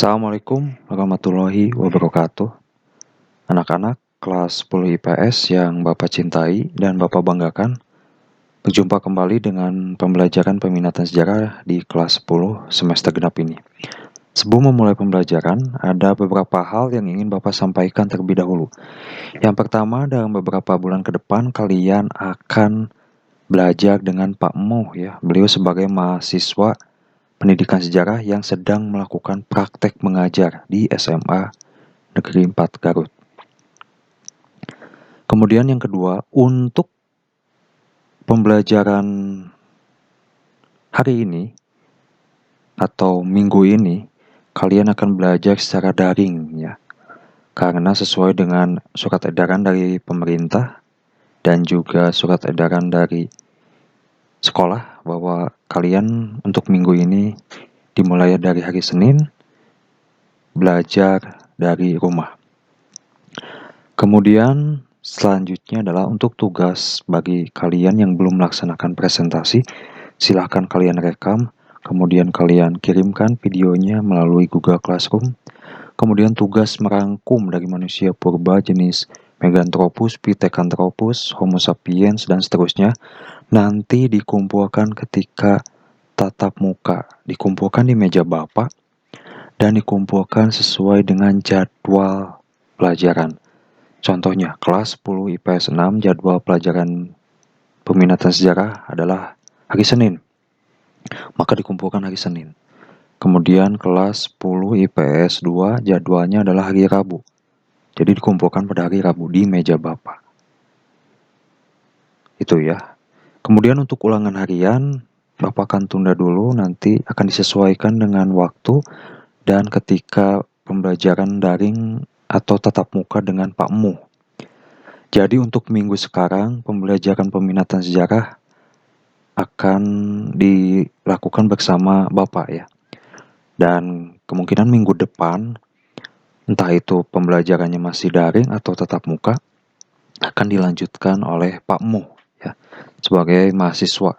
Assalamualaikum warahmatullahi wabarakatuh. Anak-anak kelas 10 IPS yang Bapak cintai dan Bapak banggakan, berjumpa kembali dengan pembelajaran peminatan sejarah di kelas 10 semester genap ini. Sebelum memulai pembelajaran, ada beberapa hal yang ingin Bapak sampaikan terlebih dahulu. Yang pertama, dalam beberapa bulan ke depan kalian akan belajar dengan Pak Moh ya. Beliau sebagai mahasiswa pendidikan sejarah yang sedang melakukan praktek mengajar di SMA Negeri 4 Garut. Kemudian yang kedua, untuk pembelajaran hari ini atau minggu ini, kalian akan belajar secara daring ya. Karena sesuai dengan surat edaran dari pemerintah dan juga surat edaran dari sekolah bahwa kalian untuk minggu ini dimulai dari hari Senin belajar dari rumah. Kemudian selanjutnya adalah untuk tugas bagi kalian yang belum melaksanakan presentasi, silahkan kalian rekam, kemudian kalian kirimkan videonya melalui Google Classroom. Kemudian tugas merangkum dari manusia purba jenis Meganthropus, Pithecanthropus, Homo sapiens, dan seterusnya nanti dikumpulkan ketika tatap muka, dikumpulkan di meja Bapak, dan dikumpulkan sesuai dengan jadwal pelajaran. Contohnya, kelas 10 IPS 6 jadwal pelajaran peminatan sejarah adalah hari Senin. Maka dikumpulkan hari Senin. Kemudian kelas 10 IPS 2 jadwalnya adalah hari Rabu. Jadi dikumpulkan pada hari Rabu di meja Bapak. Itu ya. Kemudian untuk ulangan harian, Bapak akan tunda dulu, nanti akan disesuaikan dengan waktu dan ketika pembelajaran daring atau tatap muka dengan Pak Mu. Jadi untuk minggu sekarang, pembelajaran peminatan sejarah akan dilakukan bersama Bapak ya. Dan kemungkinan minggu depan, entah itu pembelajarannya masih daring atau tatap muka, akan dilanjutkan oleh Pak Mu ya, sebagai mahasiswa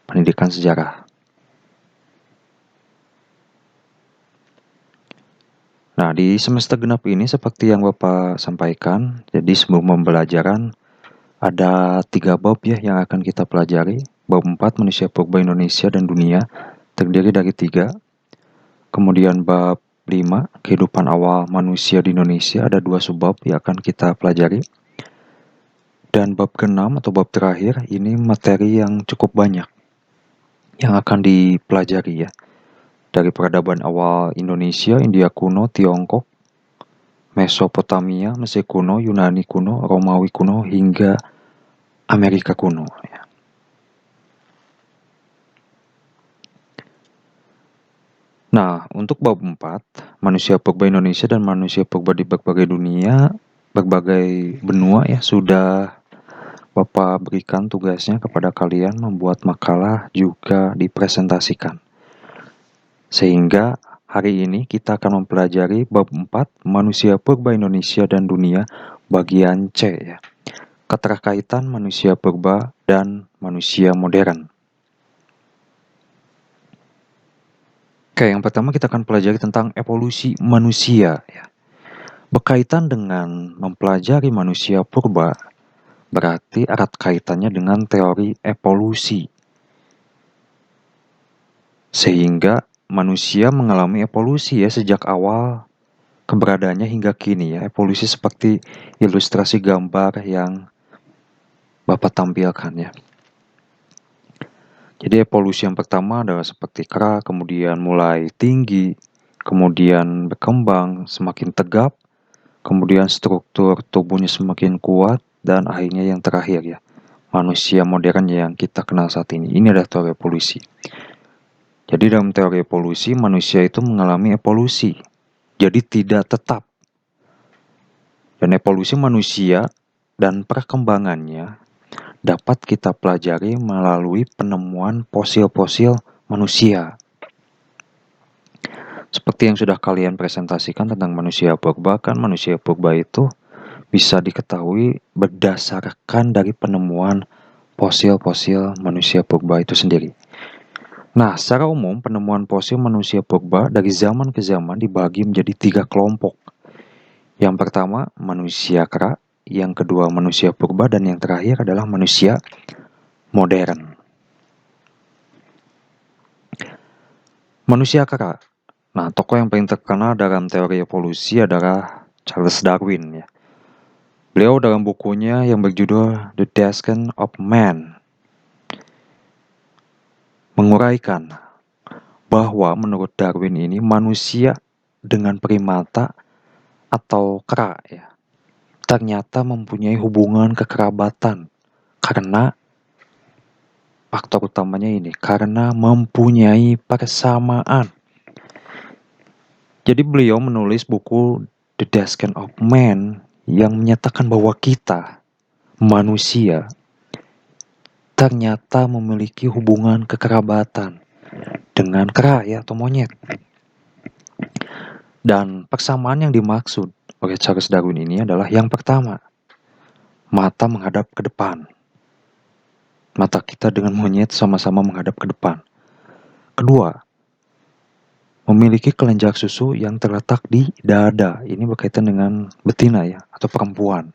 pendidikan sejarah. Nah, di semester genap ini seperti yang Bapak sampaikan, jadi sebelum pembelajaran ada 3 bab ya yang akan kita pelajari. Bab 4, manusia purba Indonesia dan dunia, terdiri dari 3. Kemudian bab 5, kehidupan awal manusia di Indonesia, ada 2 subbab yang akan kita pelajari. Dan bab ke-6 atau bab terakhir, ini materi yang cukup banyak yang akan dipelajari ya. Dari peradaban awal Indonesia, India kuno, Tiongkok, Mesopotamia, Mesir kuno, Yunani kuno, Romawi kuno, hingga Amerika kuno. Nah, untuk bab 4, manusia purba Indonesia dan manusia purba di berbagai dunia, berbagai benua ya, sudah Bapak berikan tugasnya kepada kalian membuat makalah juga dipresentasikan. Sehingga hari ini kita akan mempelajari bab 4, manusia purba Indonesia dan dunia, bagian C ya. Keterkaitan manusia purba dan manusia modern. Oke, yang pertama kita akan pelajari tentang evolusi manusia ya. Berkaitan dengan mempelajari manusia purba, berarti erat kaitannya dengan teori evolusi. Sehingga manusia mengalami evolusi ya sejak awal keberadaannya hingga kini ya. Evolusi seperti ilustrasi gambar yang Bapak tampilkan ya. Jadi evolusi yang pertama adalah seperti kera, kemudian mulai tinggi, kemudian berkembang, semakin tegap, kemudian struktur tubuhnya semakin kuat, dan akhirnya yang terakhir ya, manusia modern yang kita kenal saat ini. Ini adalah teori evolusi. Jadi dalam teori evolusi, manusia itu mengalami evolusi. Jadi tidak tetap. Dan evolusi manusia dan perkembangannya dapat kita pelajari melalui penemuan fosil-fosil manusia. Seperti yang sudah kalian presentasikan tentang manusia purba, kan manusia purba itu bisa diketahui berdasarkan dari penemuan fosil-fosil manusia purba itu sendiri. Nah, secara umum penemuan fosil manusia purba dari zaman ke zaman dibagi menjadi 3 kelompok. Yang pertama, manusia kera, yang kedua manusia purba, dan yang terakhir adalah manusia modern. Manusia kera. Nah, tokoh yang paling terkenal dalam teori evolusi adalah Charles Darwin ya. Beliau dalam bukunya yang berjudul The Descent of Man menguraikan bahwa menurut Darwin ini manusia dengan primata atau kera ya, ternyata mempunyai hubungan kekerabatan karena faktor utamanya ini, karena mempunyai persamaan. Jadi beliau menulis buku The Descent of Man yang menyatakan bahwa kita, manusia, ternyata memiliki hubungan kekerabatan dengan kera ya atau monyet. Dan persamaan yang dimaksud oleh Charles Darwin ini adalah yang pertama, mata menghadap ke depan. Mata kita dengan monyet sama-sama menghadap ke depan. Kedua, memiliki kelenjar susu yang terletak di dada. Ini berkaitan dengan betina ya, atau perempuan.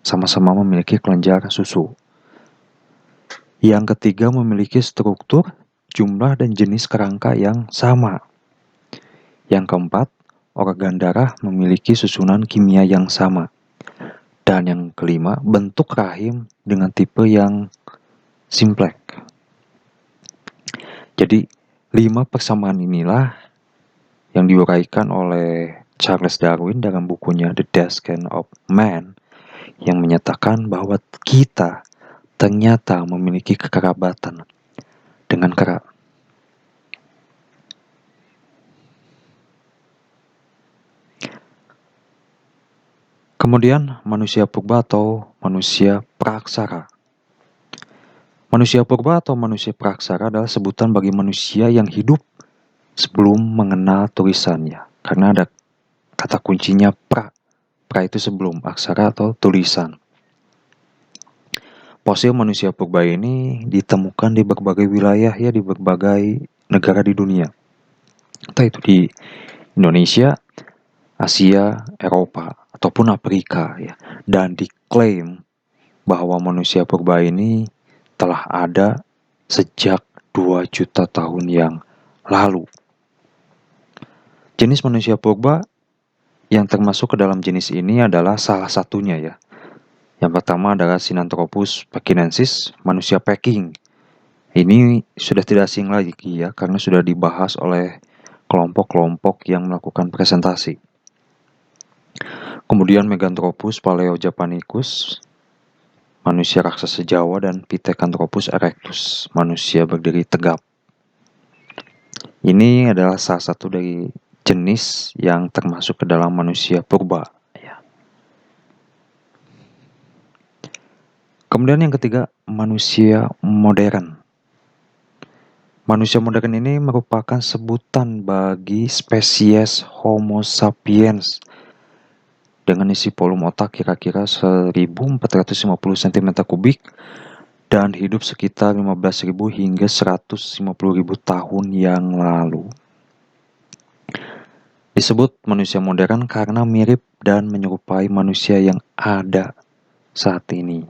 Sama-sama memiliki kelenjar susu. Yang ketiga, memiliki struktur, jumlah, dan jenis kerangka yang sama. Yang keempat, organ darah memiliki susunan kimia yang sama. Dan yang kelima, bentuk rahim dengan tipe yang simplex. Jadi, 5 persamaan inilah yang diuraikan oleh Charles Darwin dalam bukunya The Descent of Man yang menyatakan bahwa kita ternyata memiliki kekerabatan dengan kera. Kemudian manusia purba atau manusia praksara. Manusia purba atau manusia praksara adalah sebutan bagi manusia yang hidup sebelum mengenal tulisannya. Karena ada kata kuncinya pra. Pra itu sebelum, aksara atau tulisan. Fosil manusia purba ini ditemukan di berbagai wilayah ya, di berbagai negara di dunia. Entah itu di Indonesia, Asia, Eropa, ataupun Afrika ya. Dan diklaim bahwa manusia purba ini telah ada sejak 2 juta tahun yang lalu. Jenis manusia purba yang termasuk ke dalam jenis ini adalah salah satunya ya. Yang pertama adalah Sinanthropus pekinensis, manusia Peking. Ini sudah tidak asing lagi ya, karena sudah dibahas oleh kelompok-kelompok yang melakukan presentasi. Kemudian Meganthropus paleojapanicus, manusia raksasa Jawa, dan Pithecanthropus erectus, manusia berdiri tegap. Ini adalah salah satu dari jenis yang termasuk ke dalam manusia purba. Ya. Kemudian yang ketiga, manusia modern. Manusia modern ini merupakan sebutan bagi spesies Homo sapiens dengan isi volume otak kira-kira 1450 cm3 dan hidup sekitar 15.000 hingga 150.000 tahun yang lalu. Disebut manusia modern karena mirip dan menyerupai manusia yang ada saat ini.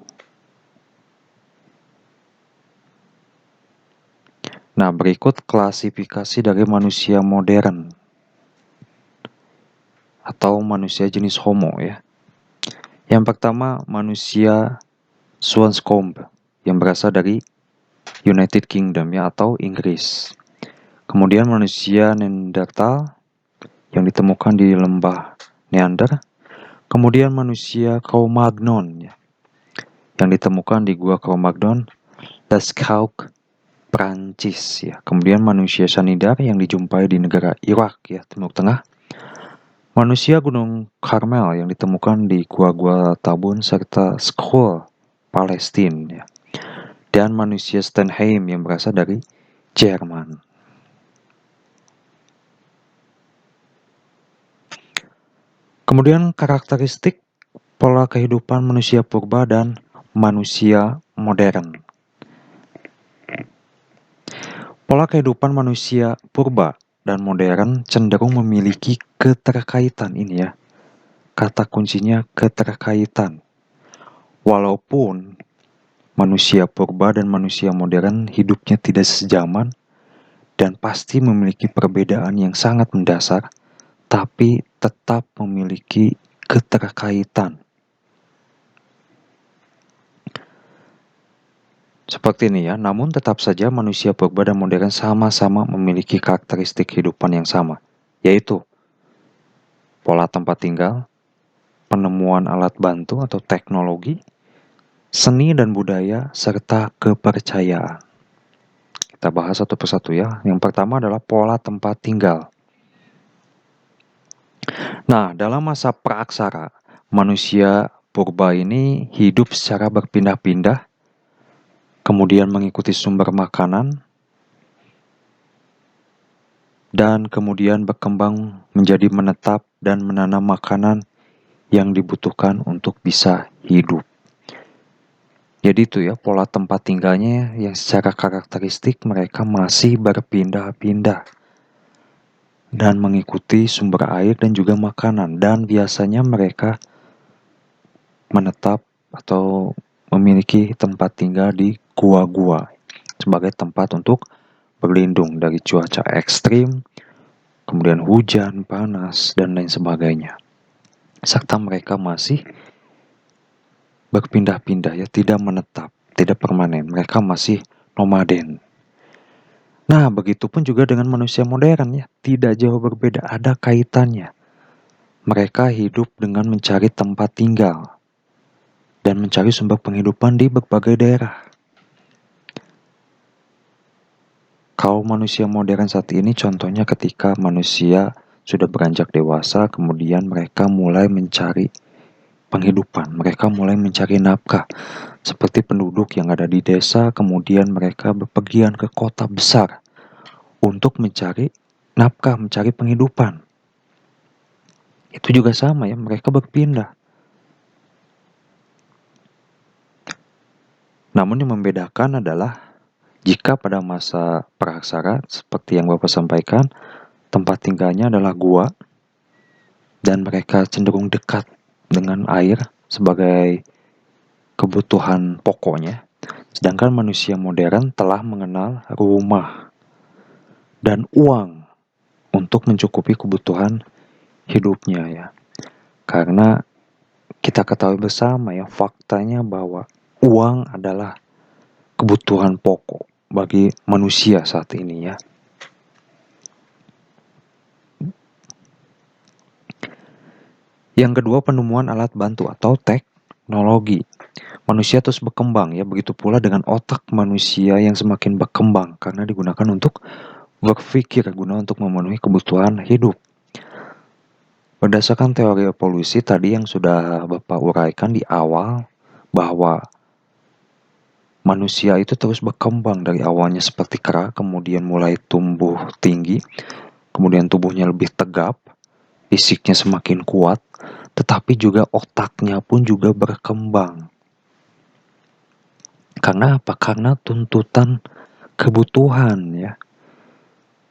Nah, berikut klasifikasi dari manusia modern atau manusia jenis Homo ya. Yang pertama, manusia Swanscombe yang berasal dari United Kingdom ya atau Inggris. Kemudian manusia Neanderthal yang ditemukan di lembah Neander. Kemudian manusia Cro-Magnon ya, yang ditemukan di gua Cro-Magnon, Lascaux, Prancis ya. Kemudian manusia Sanidar yang dijumpai di negara Irak ya, Timur Tengah. Manusia Gunung Karmel yang ditemukan di gua-gua Tabun serta Skrull, Palestina ya. Dan manusia Stenheim yang berasal dari Jerman. Kemudian karakteristik pola kehidupan manusia purba dan manusia modern. Pola kehidupan manusia purba dan modern cenderung memiliki keterkaitan ini ya. Kata kuncinya keterkaitan. Walaupun manusia purba dan manusia modern hidupnya tidak sejaman dan pasti memiliki perbedaan yang sangat mendasar, tapi tetap memiliki keterkaitan. Seperti ini ya, namun tetap saja manusia purba dan modern sama-sama memiliki karakteristik kehidupan yang sama, yaitu pola tempat tinggal, penemuan alat bantu atau teknologi, seni dan budaya, serta kepercayaan. Kita bahas satu persatu ya. Yang pertama adalah pola tempat tinggal. Nah, dalam masa praaksara, manusia purba ini hidup secara berpindah-pindah, kemudian mengikuti sumber makanan, dan kemudian berkembang menjadi menetap dan menanam makanan yang dibutuhkan untuk bisa hidup. Jadi itu ya pola tempat tinggalnya yang secara karakteristik mereka masih berpindah-pindah dan mengikuti sumber air dan juga makanan, dan biasanya mereka menetap atau memiliki tempat tinggal di gua-gua sebagai tempat untuk berlindung dari cuaca ekstrim, kemudian hujan, panas, dan lain sebagainya. Serta mereka masih berpindah-pindah ya, tidak menetap, tidak permanen. Mereka masih nomaden. Nah, begitupun juga dengan manusia modern ya, tidak jauh berbeda, ada kaitannya. Mereka hidup dengan mencari tempat tinggal dan mencari sumber penghidupan di berbagai daerah. Kaum manusia modern saat ini contohnya ketika manusia sudah beranjak dewasa, kemudian mereka mulai mencari penghidupan, mereka mulai mencari nafkah. Seperti penduduk yang ada di desa, kemudian mereka bepergian ke kota besar untuk mencari nafkah, mencari penghidupan. Itu juga sama ya, mereka berpindah. Namun yang membedakan adalah jika pada masa praaksara, seperti yang Bapak sampaikan, tempat tinggalnya adalah gua, dan mereka cenderung dekat dengan air sebagai kebutuhan pokoknya. Sedangkan manusia modern telah mengenal rumah dan uang untuk mencukupi kebutuhan hidupnya ya. Karena kita ketahui bersama ya, faktanya bahwa uang adalah kebutuhan pokok bagi manusia saat ini ya. Yang kedua, penemuan alat bantu atau teknologi. Manusia terus berkembang ya, begitu pula dengan otak manusia yang semakin berkembang karena digunakan untuk berpikir, guna untuk memenuhi kebutuhan hidup. Berdasarkan teori evolusi tadi yang sudah Bapak uraikan di awal, bahwa manusia itu terus berkembang dari awalnya seperti kera, kemudian mulai tumbuh tinggi, kemudian tubuhnya lebih tegap, fisiknya semakin kuat, tetapi juga otaknya pun juga berkembang. Karena apa? Karena tuntutan kebutuhan ya.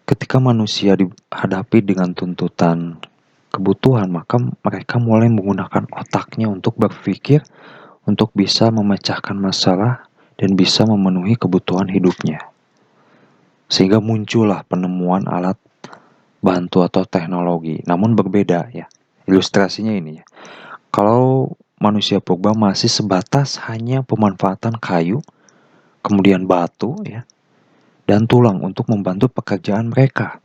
Ketika manusia dihadapi dengan tuntutan kebutuhan, maka mereka mulai menggunakan otaknya untuk berpikir, untuk bisa memecahkan masalah dan bisa memenuhi kebutuhan hidupnya. Sehingga muncullah penemuan alat bantu atau teknologi, namun berbeda ya. Ilustrasinya ini ya. Kalau manusia purba masih sebatas hanya pemanfaatan kayu, kemudian batu ya, dan tulang untuk membantu pekerjaan mereka.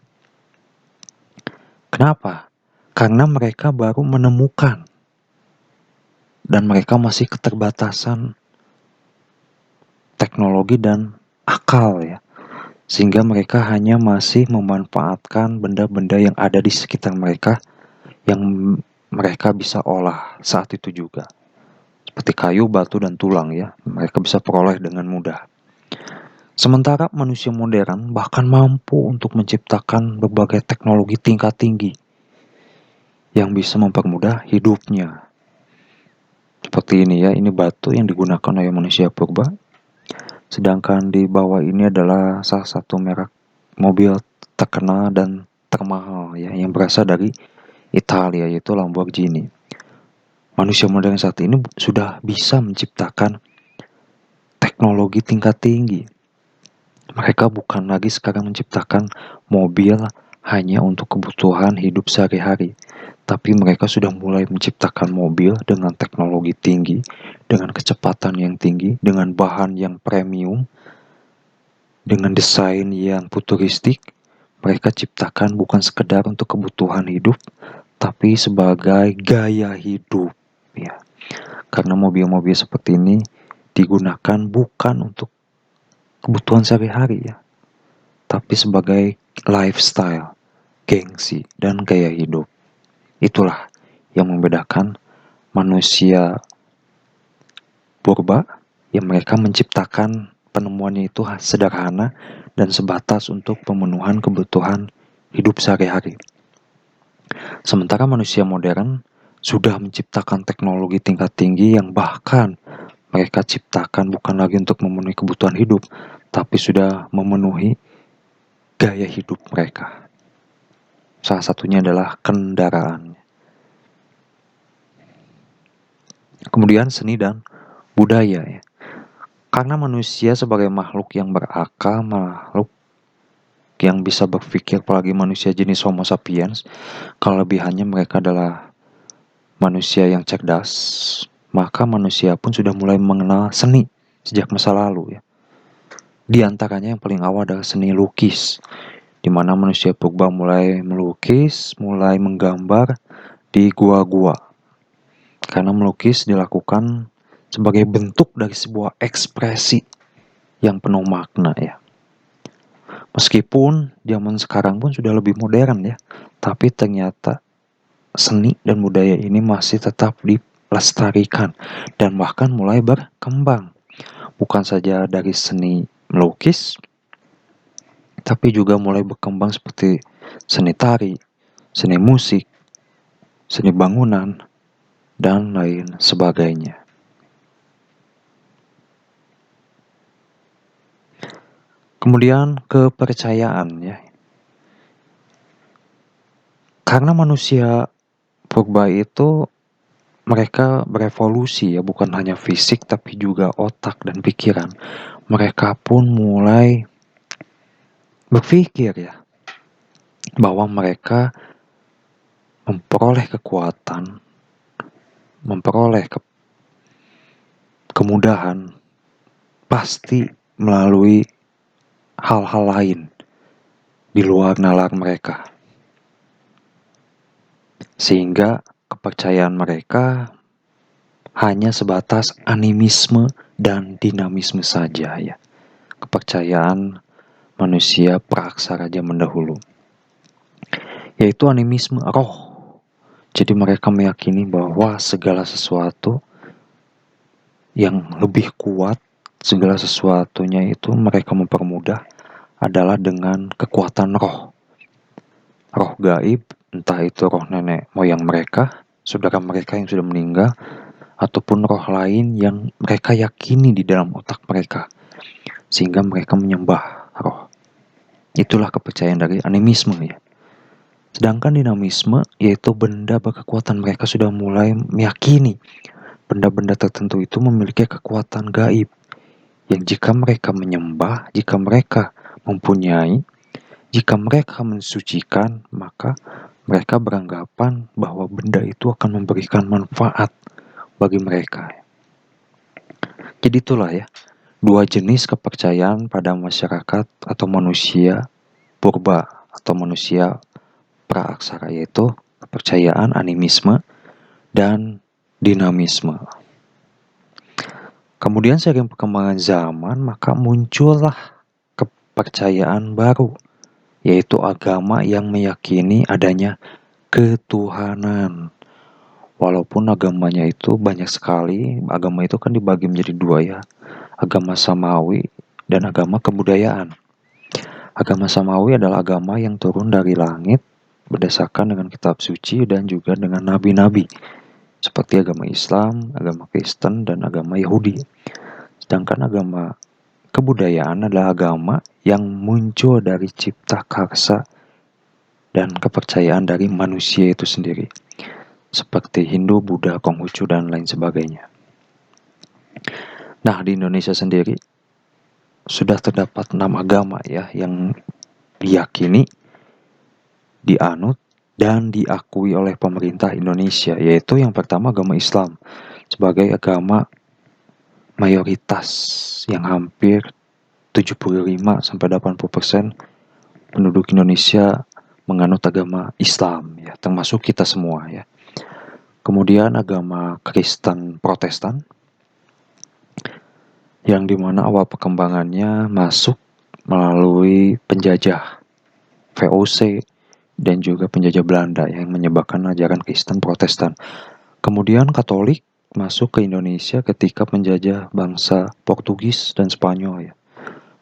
Kenapa? Karena mereka baru menemukan dan mereka masih keterbatasan teknologi dan akal ya. Sehingga mereka hanya masih memanfaatkan benda-benda yang ada di sekitar mereka yang mereka bisa olah saat itu juga. Seperti kayu, batu, dan tulang ya. Mereka bisa peroleh dengan mudah. Sementara manusia modern bahkan mampu untuk menciptakan berbagai teknologi tingkat tinggi yang bisa mempermudah hidupnya. Seperti ini ya, ini batu yang digunakan oleh manusia purba. Sedangkan di bawah ini adalah salah satu merek mobil terkenal dan termahal ya, yang berasal dari Italia, yaitu Lamborghini. Manusia modern saat ini sudah bisa menciptakan teknologi tingkat tinggi. Mereka bukan lagi sekarang menciptakan mobil hanya untuk kebutuhan hidup sehari-hari, tapi mereka sudah mulai menciptakan mobil dengan teknologi tinggi, dengan kecepatan yang tinggi, dengan bahan yang premium, dengan desain yang futuristik. Mereka ciptakan bukan sekedar untuk kebutuhan hidup, tapi sebagai gaya hidup. Ya, karena mobil-mobil seperti ini digunakan bukan untuk kebutuhan sehari-hari ya, tapi sebagai lifestyle, gengsi, dan gaya hidup. Itulah yang membedakan manusia purba yang mereka menciptakan penemuannya itu sederhana dan sebatas untuk pemenuhan kebutuhan hidup sehari-hari. Sementara manusia modern sudah menciptakan teknologi tingkat tinggi yang bahkan mereka ciptakan bukan lagi untuk memenuhi kebutuhan hidup, tapi sudah memenuhi gaya hidup mereka. Salah satunya adalah kendaraan. Kemudian seni dan budaya ya. Karena manusia sebagai makhluk yang berakal, makhluk yang bisa berpikir, apalagi manusia jenis Homo sapiens, kelebihannya mereka adalah manusia yang cerdas, maka manusia pun sudah mulai mengenal seni sejak masa lalu ya. Di antaranya yang paling awal adalah seni lukis, di mana manusia purba mulai melukis, mulai menggambar di gua-gua. Karena melukis dilakukan sebagai bentuk dari sebuah ekspresi yang penuh makna ya. Meskipun zaman sekarang pun sudah lebih modern ya, tapi ternyata seni dan budaya ini masih tetap dilestarikan dan bahkan mulai berkembang. Bukan saja dari seni melukis, tapi juga mulai berkembang seperti seni tari, seni musik, seni bangunan, dan lain sebagainya. Kemudian kepercayaan ya. Karena manusia purba itu mereka berevolusi ya, bukan hanya fisik tapi juga otak dan pikiran. Mereka pun mulai berpikir ya, bahwa mereka memperoleh kekuatan, memperoleh kemudahan pasti melalui hal-hal lain di luar nalar mereka. Sehingga kepercayaan mereka hanya sebatas animisme dan dinamisme saja ya. Kepercayaan manusia praaksara zaman dahulu, yaitu animisme roh. Jadi mereka meyakini bahwa segala sesuatu yang lebih kuat, segala sesuatunya itu mereka mempermudah adalah dengan kekuatan roh. Roh gaib, entah itu roh nenek moyang mereka, saudara mereka yang sudah meninggal, ataupun roh lain yang mereka yakini di dalam otak mereka, sehingga mereka menyembah roh. Itulah kepercayaan dari animisme ya. Sedangkan dinamisme, yaitu benda berkekuatan, mereka sudah mulai meyakini benda-benda tertentu itu memiliki kekuatan gaib, yang jika mereka menyembah, jika mereka mempunyai, jika mereka mensucikan, maka mereka beranggapan bahwa benda itu akan memberikan manfaat bagi mereka. Jadi itulah ya, dua jenis kepercayaan pada masyarakat atau manusia purba atau manusia praaksara, yaitu kepercayaan animisme dan dinamisme. Kemudian seiring perkembangan zaman, maka muncullah kepercayaan baru, yaitu agama yang meyakini adanya ketuhanan. Walaupun agamanya itu banyak sekali, agama itu kan dibagi menjadi dua ya, agama samawi dan agama kebudayaan. Agama samawi adalah agama yang turun dari langit berdasarkan dengan kitab suci dan juga dengan nabi-nabi, seperti agama Islam, agama Kristen, dan agama Yahudi. Sedangkan agama kebudayaan adalah agama yang muncul dari cipta karsa dan kepercayaan dari manusia itu sendiri, seperti Hindu, Buddha, Konghucu, dan lain sebagainya. Nah, di Indonesia sendiri sudah terdapat 6 agama ya yang diyakini, dianut, dan diakui oleh pemerintah Indonesia, yaitu yang pertama agama Islam sebagai agama mayoritas yang hampir 75-80% penduduk Indonesia menganut agama Islam ya, termasuk kita semua ya. Kemudian agama Kristen Protestan yang dimana awal perkembangannya masuk melalui penjajah VOC dan juga penjajah Belanda yang menyebarkan ajaran Kristen Protestan. Kemudian Katolik masuk ke Indonesia ketika penjajah bangsa Portugis dan Spanyol ya.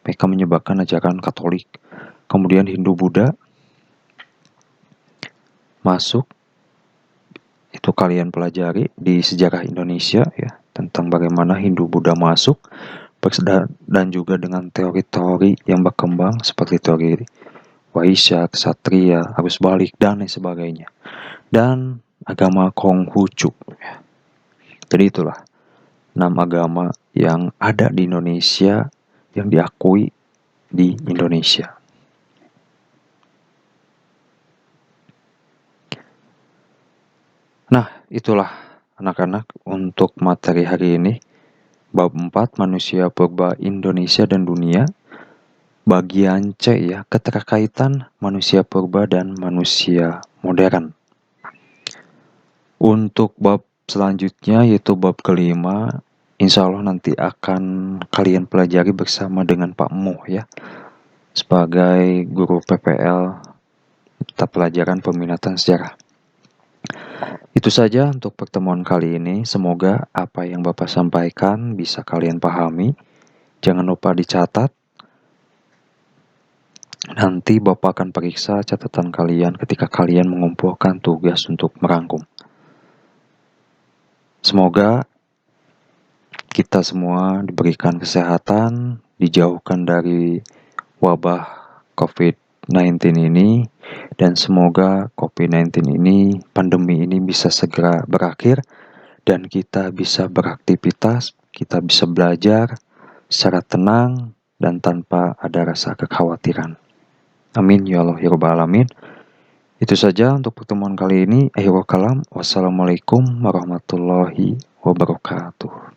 Mereka menyebarkan ajaran Katolik. Kemudian Hindu Buddha masuk, itu kalian pelajari di sejarah Indonesia ya, tentang bagaimana Hindu Buddha masuk, dan juga dengan teori-teori yang berkembang seperti teori Waisya, Ksatria, arus balik, dan lain sebagainya. Dan agama Konghucu ya. Jadi itulah 6 agama yang ada di Indonesia yang diakui di Indonesia. Nah, itulah anak-anak untuk materi hari ini. Bab 4, Manusia Purba Indonesia dan Dunia. Bagian C ya, keterkaitan manusia purba dan manusia modern. Untuk bab selanjutnya yaitu bab kelima, insya Allah nanti akan kalian pelajari bersama dengan Pak Muh ya, sebagai guru PPL mata pelajaran peminatan sejarah. Itu saja untuk pertemuan kali ini. Semoga apa yang Bapak sampaikan bisa kalian pahami. Jangan lupa dicatat. Nanti Bapak akan periksa catatan kalian ketika kalian mengumpulkan tugas untuk merangkum. Semoga kita semua diberikan kesehatan, dijauhkan dari wabah COVID-19 ini, dan semoga COVID-19 ini, pandemi ini bisa segera berakhir, dan kita bisa beraktivitas, kita bisa belajar secara tenang dan tanpa ada rasa kekhawatiran. Amin ya Allah ya Rabbal Alamin. Itu saja untuk pertemuan kali ini. Akhirul kalam. Wassalamualaikum warahmatullahi wabarakatuh.